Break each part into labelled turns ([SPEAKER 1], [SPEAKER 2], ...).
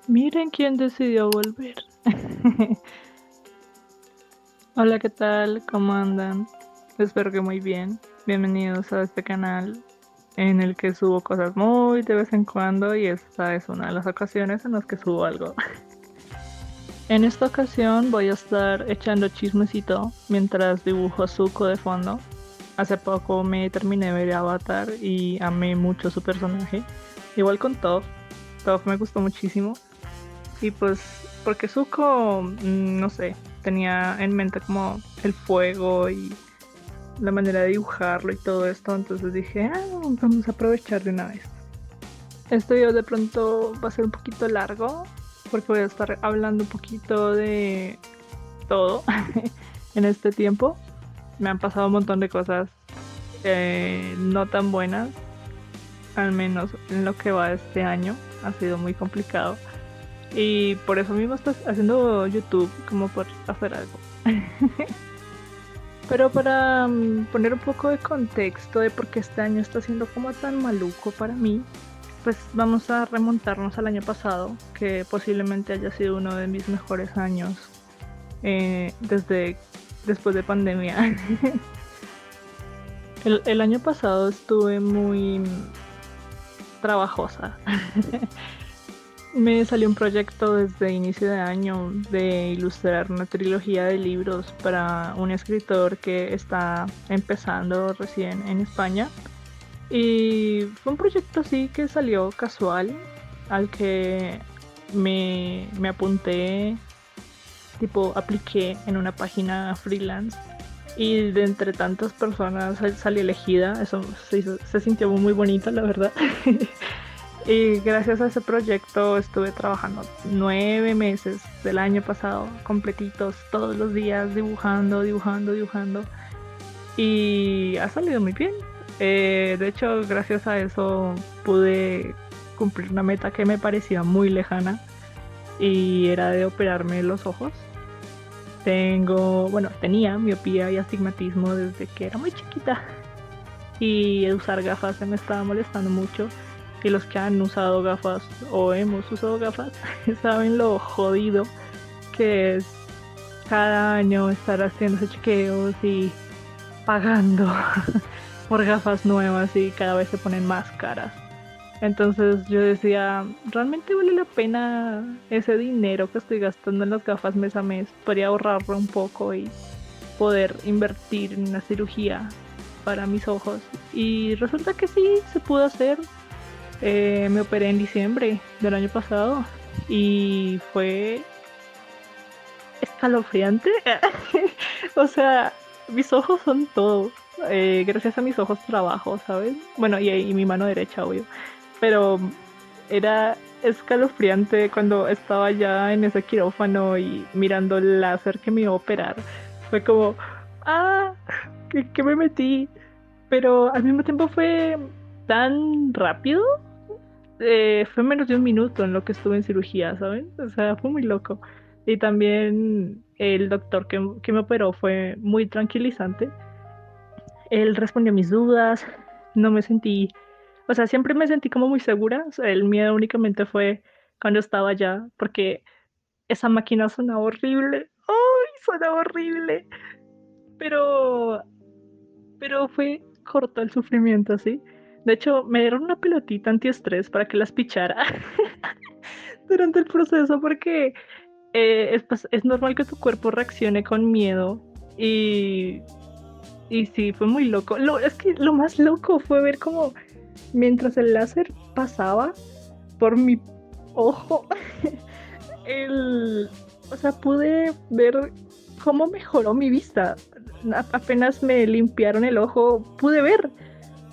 [SPEAKER 1] Miren quién decidió volver. Hola, ¿qué tal? ¿Cómo andan? Espero que muy bien. Bienvenidos a este canal en el que subo cosas muy de vez en cuando y esta es una de las ocasiones en las que subo algo. En esta ocasión voy a estar echando chismecito mientras dibujo a Zuko de fondo. Hace poco me terminé de ver Avatar y amé mucho su personaje. Igual con Toph. Toph me gustó muchísimo. Y pues, porque Zuko, no sé, tenía en mente como el fuego y la manera de dibujarlo y todo esto, entonces dije, vamos a aprovechar de una vez. Este video de pronto va a ser un poquito largo, porque voy a estar hablando un poquito de todo en este tiempo. Me han pasado un montón de cosas no tan buenas, al menos en lo que va de este año. Ha sido muy complicado. Y por eso mismo estás haciendo YouTube, como por hacer algo. Pero para poner un poco de contexto de por qué este año está siendo como tan maluco para mí, pues vamos a remontarnos al año pasado, que posiblemente haya sido uno de mis mejores años desde después de pandemia. El año pasado estuve muy trabajosa. Me salió un proyecto desde inicio de año de ilustrar una trilogía de libros para un escritor que está empezando recién en España. Y fue un proyecto así que salió casual, al que me apunté, tipo apliqué en una página freelance. Y de entre tantas personas salí elegida, eso se sintió muy bonito, la verdad. Y gracias a ese proyecto estuve trabajando 9 meses del año pasado, completitos, todos los días, dibujando, dibujando, dibujando. Y ha salido muy bien. De hecho, gracias a eso pude cumplir una meta que me parecía muy lejana y era de operarme los ojos. Tenía miopía y astigmatismo desde que era muy chiquita y usar gafas se me estaba molestando mucho. Y los que han usado gafas o hemos usado gafas saben lo jodido que es cada año estar haciéndose chequeos y pagando por gafas nuevas y cada vez se ponen más caras. Entonces yo decía, ¿realmente vale la pena ese dinero que estoy gastando en las gafas mes a mes? Podría ahorrarlo un poco y poder invertir en una cirugía para mis ojos. Y resulta que sí, se pudo hacer. Me operé en diciembre del año pasado y fue escalofriante. O sea, mis ojos son todo. Gracias a mis ojos trabajo, ¿sabes? Bueno, y mi mano derecha, obvio. Pero era escalofriante cuando estaba ya en ese quirófano y mirando el láser que me iba a operar. Fue como, ah, ¿qué me metí? Pero al mismo tiempo fue tan rápido. Fue menos de un minuto en lo que estuve en cirugía, ¿saben? O sea, fue muy loco. Y también el doctor que me operó fue muy tranquilizante. Él respondió a mis dudas, no me sentí, o sea, siempre me sentí como muy segura. O sea, el miedo únicamente fue cuando estaba allá, porque esa máquina suena horrible. ¡Ay, suena horrible! Pero, pero fue corto el sufrimiento, ¿sí? De hecho, me dieron una pelotita antiestrés para que las pichara durante el proceso porque es normal que tu cuerpo reaccione con miedo y, y sí, fue muy loco. Es que lo más loco fue ver cómo mientras el láser pasaba por mi ojo, el, o sea, pude ver cómo mejoró mi vista. Apenas me limpiaron el ojo, pude ver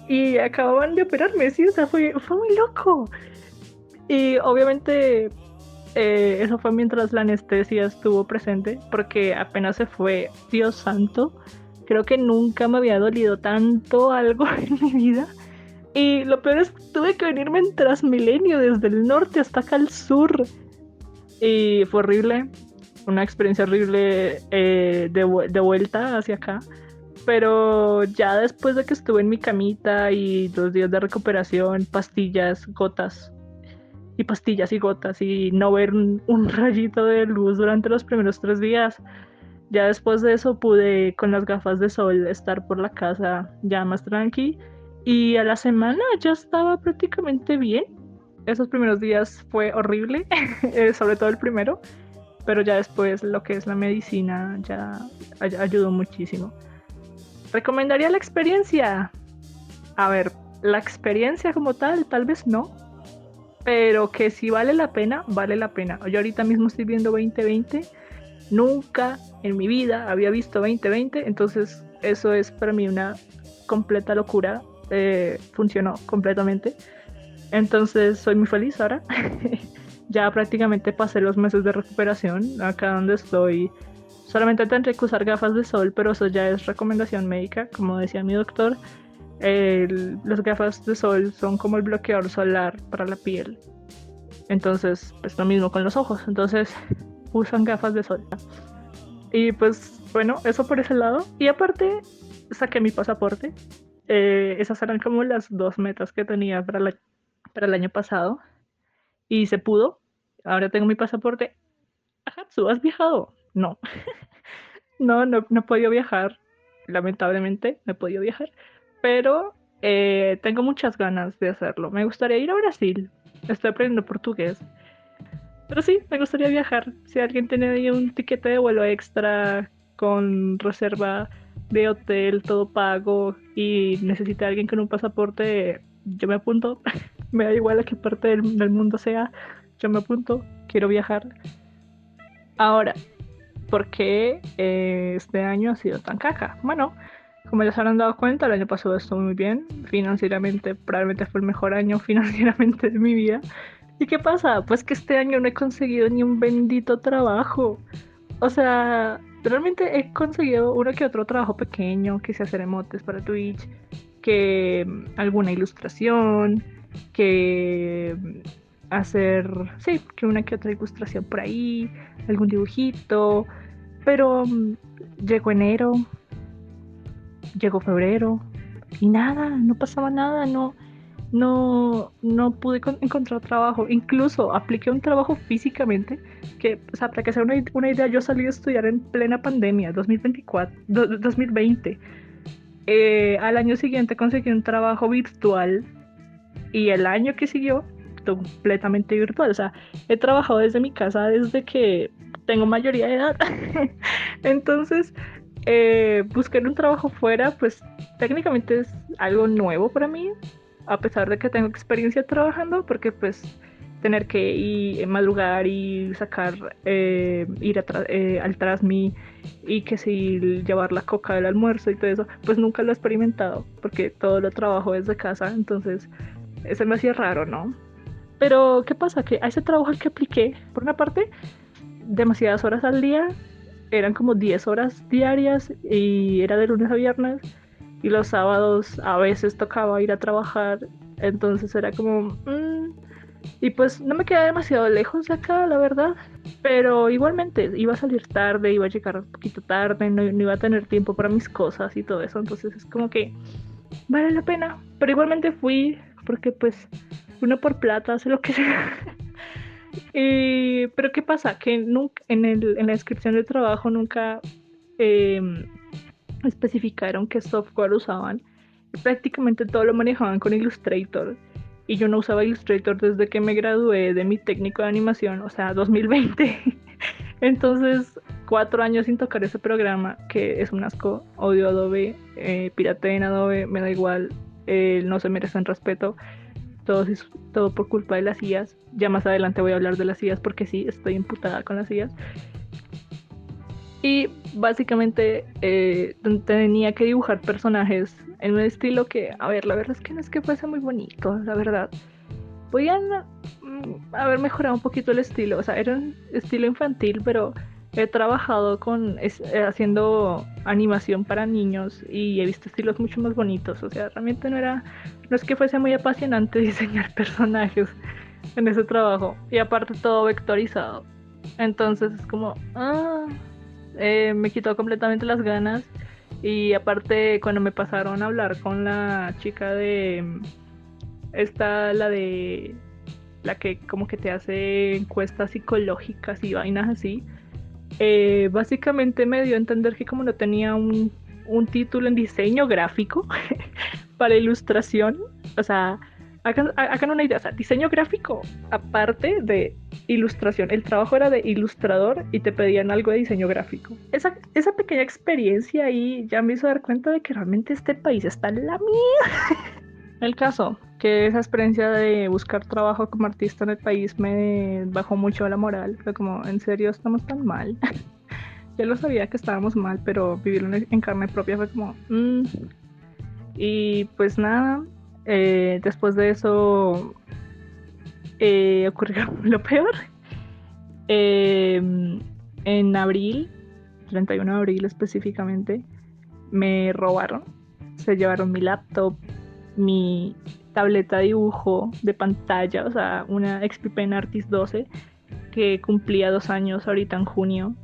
[SPEAKER 1] y acababan de operarme, sí, o sea, fue muy loco. Y obviamente eso fue mientras la anestesia estuvo presente, porque apenas se fue, Dios santo, creo que nunca me había dolido tanto algo en mi vida. Y lo peor es que tuve que venirme en Transmilenio desde el norte hasta acá al sur. Y fue horrible, una experiencia horrible de vuelta hacia acá. Pero ya después de que estuve en mi camita y 2 días de recuperación, pastillas, gotas y pastillas y gotas y no ver un rayito de luz durante los primeros 3 días. Ya después de eso pude con las gafas de sol estar por la casa ya más tranqui y a la semana ya estaba prácticamente bien. Esos primeros días fue horrible, sobre todo el primero, pero ya después lo que es la medicina ya ayudó muchísimo. ¿Recomendaría la experiencia? A ver, la experiencia como tal vez no, pero que si vale la pena, vale la pena. Yo ahorita mismo estoy viendo 2020, nunca en mi vida había visto 2020, entonces eso es para mí una completa locura. Funcionó completamente. Entonces soy muy feliz ahora. Ya prácticamente pasé los meses de recuperación. Acá donde estoy solamente tendré que usar gafas de sol, pero eso ya es recomendación médica, como decía mi doctor. Las gafas de sol son como el bloqueador solar para la piel. Entonces, pues lo mismo con los ojos. Entonces, usan gafas de sol. Y pues, bueno, eso por ese lado. Y aparte, saqué mi pasaporte. Esas eran como las dos metas que tenía para el año pasado. Y se pudo. Ahora tengo mi pasaporte. Hatsu, ¿has viajado? No. No he podido viajar. Lamentablemente, no he podido viajar. Pero tengo muchas ganas de hacerlo. Me gustaría ir a Brasil. Estoy aprendiendo portugués. Pero sí, me gustaría viajar. Si alguien tiene ahí un tiquete de vuelo extra con reserva de hotel, todo pago y necesita alguien con un pasaporte, yo me apunto. Me da igual a qué parte del mundo sea. Yo me apunto. Quiero viajar. Ahora, ¿por qué este año ha sido tan caca? Bueno, como ya se habrán dado cuenta, el año pasado estuvo muy bien. Financieramente, probablemente fue el mejor año financieramente de mi vida. ¿Y qué pasa? Pues que este año no he conseguido ni un bendito trabajo. O sea, realmente he conseguido uno que otro trabajo pequeño, que sea hacer emotes para Twitch, que alguna ilustración, que hacer, sí, que una que otra ilustración por ahí, algún dibujito. Pero llegó enero, llegó febrero y nada, no pasaba nada, no pude encontrar trabajo. Incluso apliqué un trabajo físicamente que, o sea, para que sea una idea, yo salí a estudiar en plena pandemia, 2024, 2020. Al año siguiente conseguí un trabajo virtual y el año que siguió completamente virtual. O sea, he trabajado desde mi casa desde que tengo mayoría de edad. Entonces, buscar un trabajo fuera, pues técnicamente es algo nuevo para mí, a pesar de que tengo experiencia trabajando, porque pues tener que ir, madrugar y sacar, ir al Trasmi y que si llevar la coca del almuerzo y todo eso, pues nunca lo he experimentado, porque todo lo trabajo desde casa, entonces eso me hacía raro, ¿no? Pero, ¿qué pasa? Que a ese trabajo al que apliqué, por una parte, demasiadas horas al día, eran como 10 horas diarias y era de lunes a viernes y los sábados a veces tocaba ir a trabajar, entonces era como... y pues no me quedaba demasiado lejos de acá, la verdad, pero igualmente iba a salir tarde, iba a llegar un poquito tarde, no iba a tener tiempo para mis cosas y todo eso, entonces es como que vale la pena, pero igualmente fui porque pues uno por plata hace lo que sea. Pero ¿qué pasa? Que nunca, en la descripción del trabajo nunca eh, especificaron qué software usaban. Prácticamente todo lo manejaban con Illustrator. Y yo no usaba Illustrator desde que me gradué de mi técnico de animación, o sea, 2020. Entonces, 4 años sin tocar ese programa, que es un asco, odio Adobe, pirateé en Adobe, me da igual, no se merecen respeto, todo por culpa de las IAs. Ya más adelante voy a hablar de las IAs porque sí, estoy imputada con las IAs. Y básicamente tenía que dibujar personajes en un estilo que, a ver, la verdad es que no es que fuese muy bonito, la verdad. Podían haber mejorado un poquito el estilo, o sea, era un estilo infantil, pero he trabajado haciendo animación para niños y he visto estilos mucho más bonitos, o sea, realmente no es que fuese muy apasionante diseñar personajes en ese trabajo, y aparte todo vectorizado, entonces es como, me quitó completamente las ganas, y aparte cuando me pasaron a hablar con la chica de esta, la de la que como que te hace encuestas psicológicas y vainas así, básicamente me dio a entender que como no tenía un título en diseño gráfico para ilustración, o sea, hagan una idea, o sea, diseño gráfico aparte de ilustración, el trabajo era de ilustrador y te pedían algo de diseño gráfico. Esa pequeña experiencia ahí ya me hizo dar cuenta de que realmente este país está en la mierda. El caso, que esa experiencia de buscar trabajo como artista en el país me bajó mucho la moral. Fue como, ¿en serio estamos tan mal? Ya lo sabía que estábamos mal, pero vivirlo en carne propia fue como... Y pues nada, después de eso ocurrió lo peor. Eh, en abril, 31 de abril específicamente, me robaron. Se llevaron mi laptop, mi tableta de dibujo de pantalla, o sea, una XP Pen Artist 12 que cumplía 2 años ahorita en junio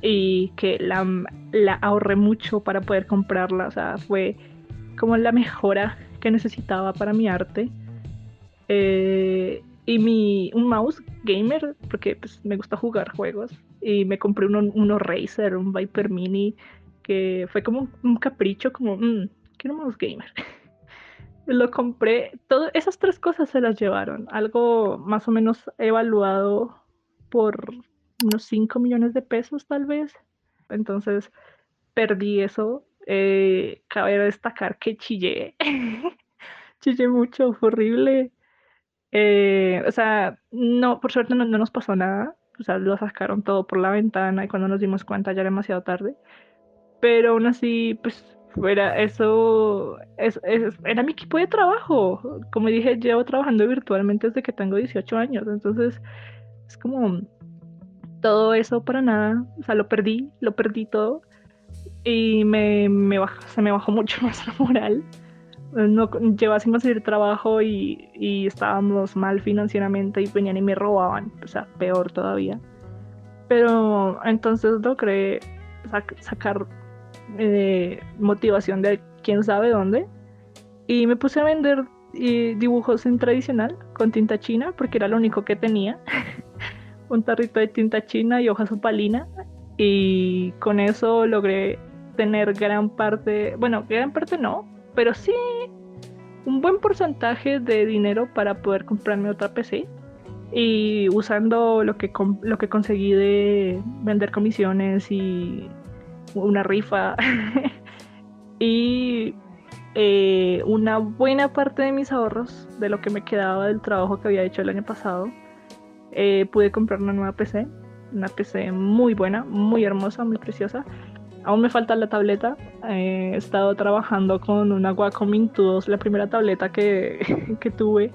[SPEAKER 1] y que la ahorré mucho para poder comprarla, o sea, fue como la mejora que necesitaba para mi arte. Y un mouse gamer, porque pues, me gusta jugar juegos, y me compré uno Razer, un Viper Mini, que fue como un capricho, como, quiero un mouse gamer. Lo compré, esas tres cosas se las llevaron, algo más o menos evaluado por unos 5 millones de pesos tal vez. Entonces perdí eso. Cabe destacar que chillé, chillé mucho, fue horrible. O sea, no, por suerte no nos pasó nada. O sea, lo sacaron todo por la ventana y cuando nos dimos cuenta ya era demasiado tarde. Pero aún así, pues, fuera eso, era mi equipo de trabajo. Como dije, llevo trabajando virtualmente desde que tengo 18 años. Entonces, es como todo eso para nada. O sea, lo perdí todo. Y se me bajó mucho más la moral. No, llevaba sin conseguir trabajo y estábamos mal financieramente y venían y me robaban, o sea, peor todavía. Pero entonces logré sacar motivación de quién sabe dónde y me puse a vender dibujos en tradicional con tinta china porque era lo único que tenía, un tarrito de tinta china y hojas opalina y con eso logré tener gran parte no, pero sí un buen porcentaje de dinero para poder comprarme otra PC y usando lo que conseguí de vender comisiones y una rifa y una buena parte de mis ahorros de lo que me quedaba del trabajo que había hecho el año pasado, pude comprar una PC muy buena, muy hermosa, muy preciosa. Aún me falta la tableta. He estado trabajando con una Wacom Intu 2, la primera tableta que tuve,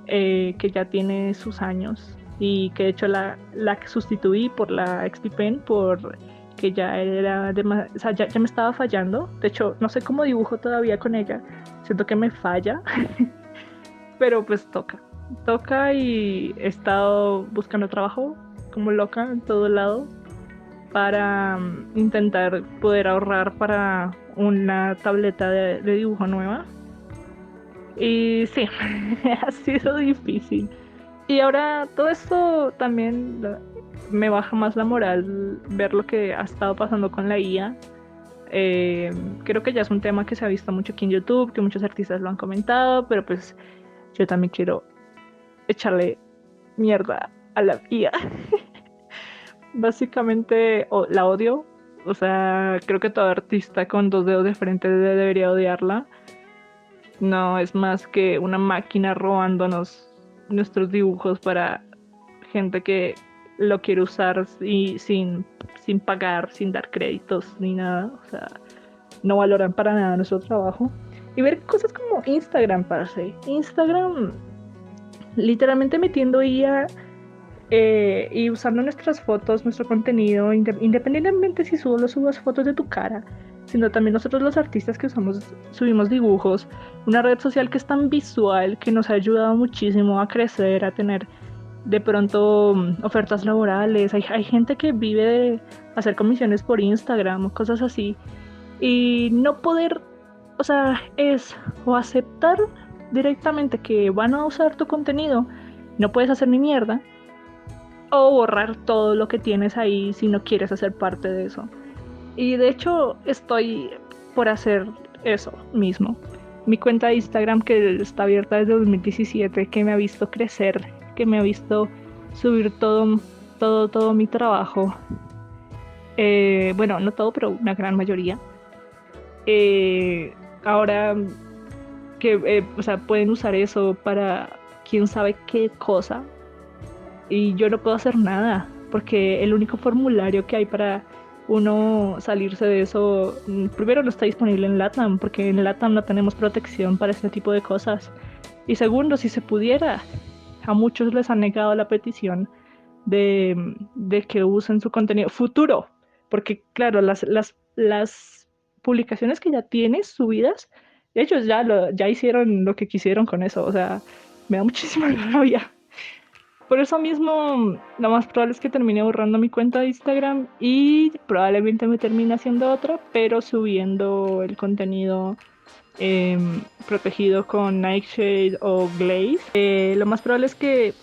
[SPEAKER 1] que ya tiene sus años y que de hecho la que sustituí por la XP Pen porque ya era o sea, ya me estaba fallando. De hecho, no sé cómo dibujo todavía con ella. Siento que me falla, pero pues toca y he estado buscando trabajo como loca en todo lado para intentar poder ahorrar para una tableta de dibujo nueva. Y sí, ha sido difícil. Y ahora todo esto también me baja más la moral ver lo que ha estado pasando con la IA. Creo que ya es un tema que se ha visto mucho aquí en YouTube, que muchos artistas lo han comentado, pero pues yo también quiero echarle mierda a la IA. Básicamente la odio. O sea, creo que todo artista con dos dedos de frente debería odiarla. No es más que una máquina robándonos nuestros dibujos para gente que lo quiere usar y sin pagar, sin dar créditos ni nada. O sea, no valoran para nada nuestro trabajo. Y ver cosas como Instagram, parce. Instagram, literalmente metiendo IA y usando nuestras fotos, nuestro contenido, independientemente si solo subas fotos de tu cara, sino también nosotros los artistas que subimos dibujos, una red social que es tan visual, que nos ha ayudado muchísimo a crecer, a tener de pronto ofertas laborales. Hay gente que vive de hacer comisiones por Instagram o cosas así, y no poder, o sea, es o aceptar directamente que van a usar tu contenido no puedes hacer ni mierda, o borrar todo lo que tienes ahí si no quieres hacer parte de eso. Y de hecho estoy por hacer eso mismo. Mi cuenta de Instagram, que está abierta desde 2017, que me ha visto crecer, que me ha visto subir todo mi trabajo. Bueno, no todo, pero una gran mayoría. Ahora que, o sea, pueden usar eso para quién sabe qué cosa. Y yo no puedo hacer nada, porque el único formulario que hay para uno salirse de eso, primero no está disponible en LATAM, porque en LATAM no tenemos protección para este tipo de cosas. Y segundo, si se pudiera, a muchos les han negado la petición de que usen su contenido futuro, porque claro, las publicaciones que ya tienes subidas, ellos ya hicieron lo que quisieron con eso, o sea, me da muchísima rabia. Por eso mismo, lo más probable es que termine borrando mi cuenta de Instagram y probablemente me termine haciendo otra, pero subiendo el contenido protegido con Nightshade o Glaze. Lo más probable es que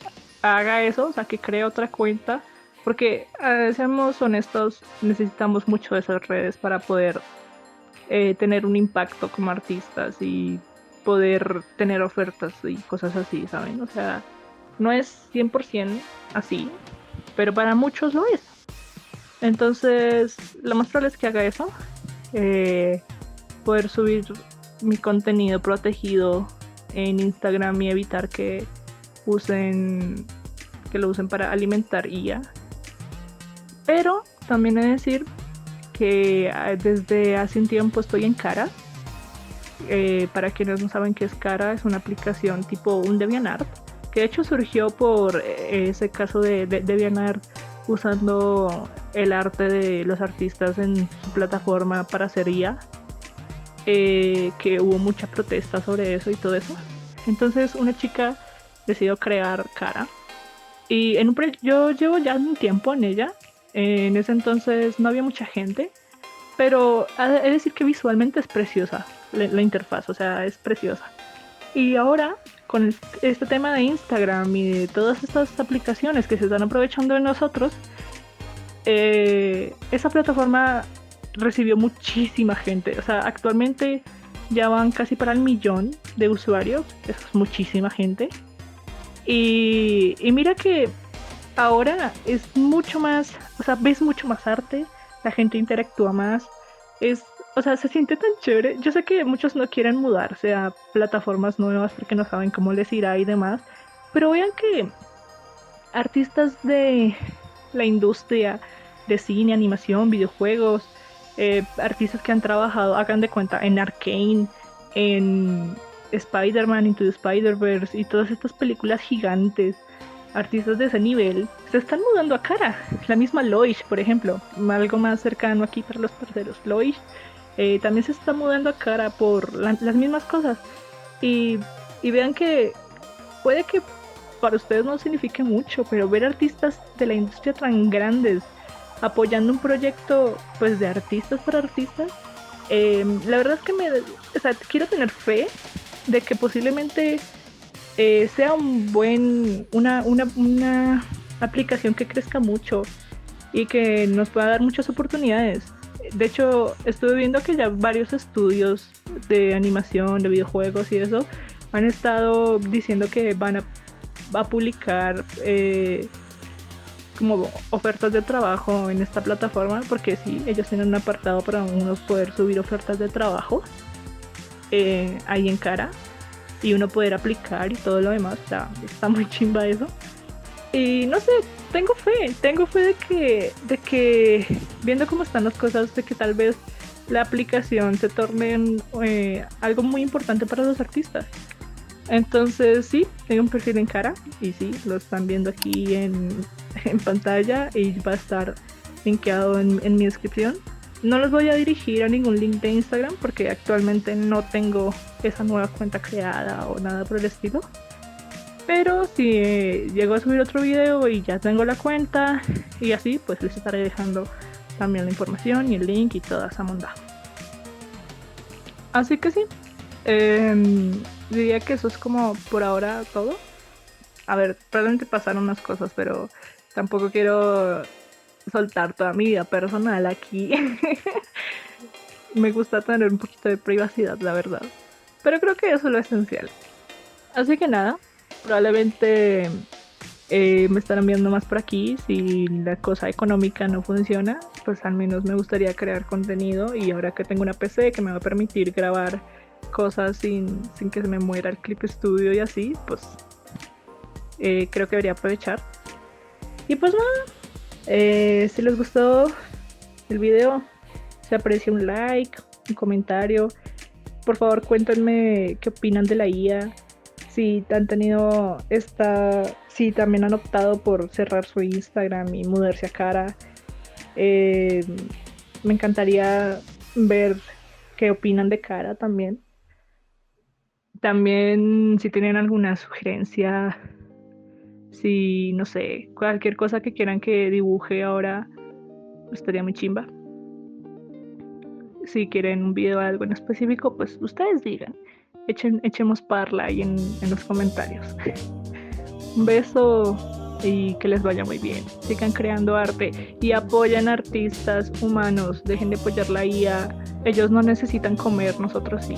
[SPEAKER 1] haga eso, o sea, que cree otra cuenta, porque seamos honestos, necesitamos mucho de esas redes para poder tener un impacto como artistas y poder tener ofertas y cosas así, ¿saben? O sea, no es 100% así, pero para muchos lo es. Entonces, lo más probable es que haga eso. Poder subir mi contenido protegido en Instagram y evitar que lo usen para alimentar IA. Pero también he de decir que desde hace un tiempo estoy en Cara. Para quienes no saben qué es Cara, es una aplicación tipo un DeviantArt, que de hecho surgió por ese caso de DeviantArt usando el arte de los artistas en su plataforma para hacer IA, que hubo mucha protesta sobre eso y todo eso. Entonces una chica decidió crear Cara y yo llevo ya un tiempo en ella. En ese entonces no había mucha gente, pero he de decir que visualmente es preciosa la interfaz, o sea, es preciosa. Y ahora, con este tema de Instagram y de todas estas aplicaciones que se están aprovechando de nosotros, esa plataforma recibió muchísima gente. O sea, actualmente ya van casi para el 1.000.000 de usuarios. Eso es muchísima gente. Y mira que ahora es mucho más, o sea, ves mucho más arte, la gente interactúa más. O sea, se siente tan chévere. Yo sé que muchos no quieren mudarse a plataformas nuevas porque no saben cómo les irá y demás, pero vean que artistas de la industria de cine, animación, videojuegos, artistas que han trabajado, hagan de cuenta, en Arcane, en Spider-Man, Into the Spider-Verse y todas estas películas gigantes, artistas de ese nivel, se están mudando a Cara. La misma Loish, por ejemplo, algo más cercano aquí para los parceros. Loish también se está mudando a Cara por las mismas cosas. Y vean que puede que para ustedes no signifique mucho, pero ver artistas de la industria tan grandes apoyando un proyecto pues de artistas para artistas, la verdad es que o sea, quiero tener fe de que posiblemente sea una aplicación que crezca mucho y que nos pueda dar muchas oportunidades. De hecho, estuve viendo que ya varios estudios de animación, de videojuegos y eso han estado diciendo que van a publicar como ofertas de trabajo en esta plataforma, porque sí, ellos tienen un apartado para uno poder subir ofertas de trabajo ahí en Cara y uno poder aplicar y todo lo demás. O sea, está muy chimba eso. Y no sé, tengo fe de que viendo cómo están las cosas, de que tal vez la aplicación se torne algo muy importante para los artistas. Entonces sí, tengo un perfil en Cara y sí, lo están viendo aquí en pantalla y va a estar linkeado en mi descripción. No los voy a dirigir a ningún link de Instagram porque actualmente no tengo esa nueva cuenta creada o nada por el estilo. Pero si llego a subir otro video y ya tengo la cuenta y así, pues les estaré dejando también la información y el link y toda esa monda. Así que sí, diría que eso es como por ahora todo. A ver, probablemente pasaron unas cosas, pero tampoco quiero soltar toda mi vida personal aquí. Me gusta tener un poquito de privacidad, la verdad. Pero creo que eso es lo esencial. Así que nada, probablemente me estarán viendo más por aquí. Si la cosa económica no funciona, pues al menos me gustaría crear contenido. Y ahora que tengo una PC que me va a permitir grabar cosas sin que se me muera el clip studio y así, pues creo que debería aprovechar. Y pues nada, si les gustó el video, se aprecia un like, un comentario. Por favor, cuéntenme qué opinan de la IA. Si han tenido si también han optado por cerrar su Instagram y mudarse a Cara. Eh, Me encantaría ver qué opinan de Cara también. También si tienen alguna sugerencia, si no sé, cualquier cosa que quieran que dibuje ahora, estaría muy chimba. Si quieren un video de algo en específico, pues ustedes digan. Echemos parla ahí en los comentarios. Un beso y que les vaya muy bien. Sigan creando arte y apoyen artistas humanos. Dejen de apoyar la IA. Ellos no necesitan comer, nosotros sí.